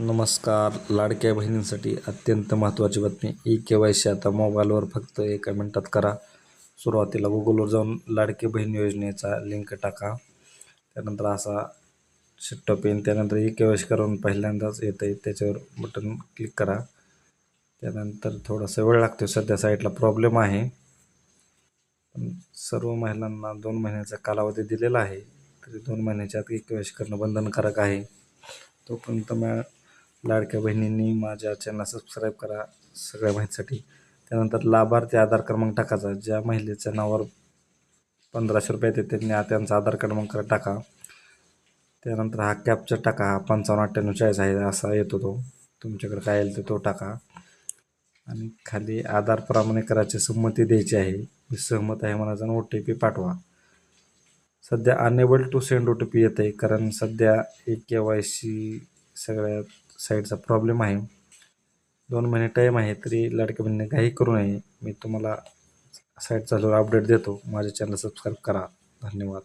नमस्कार. लाडक्या बहिणींसाठी अत्यंत महत्त्वाची बातमी. ई-के.वाय.सी आता मोबाईलवर फक्त 1 मिनिटात करा. सुरुवातीला गुगलवर जाऊन लाडकी बहीण योजनेचा लिंक टाका. त्यानंतर असा शिट्टोप येईल. त्यानंतर ई-के.वाय.सी करून पहिल्यांदाच येतं आहे, त्याच्यावर बटन क्लिक करा. त्यानंतर थोडासा वेळ लागतो. सध्या साईटला प्रॉब्लेम आहे. पण सर्व महिलांना 2 महिन्याचा कालावधी दिलेला आहे. तरी 2 महिन्याच्या आत ई-के.वाय.सी करणं बंधनकारक आहे. तोपर्यंत लाडक्या बहिणींनी माझ्या चॅनल सबस्क्राईब करा सगळ्या माहितीसाठी. त्यानंतर लाभार्थी आधार क्रमांक टाकायचा. ज्या महिलेच्या नावावर 1500 रुपये येते त्यांनी त्यांचा आधार क्रमांक टाका. त्यानंतर हा कॅप्चर टाका. हा 559840 आहे असा येतो तो. तुमच्याकडे काय येईल तो टाका. आणि खाली आधार प्रमाणीकराची संमती द्यायची आहे. मी सहमत आहे म्हणायचं आणि OTP पाठवा. सध्या अनेबल टू सेंड OTP येत आहे, कारण सध्या ई-के.वाय.सी सगळ्या साईटचा प्रॉब्लेम आहे. 2 महिने टाईम आहे, तरी लाडक्या बहिणीने काही करू नये. मी तुम्हाला साईट चालू अपडेट देतो. माझ्या चॅनल सबस्क्राईब करा. धन्यवाद.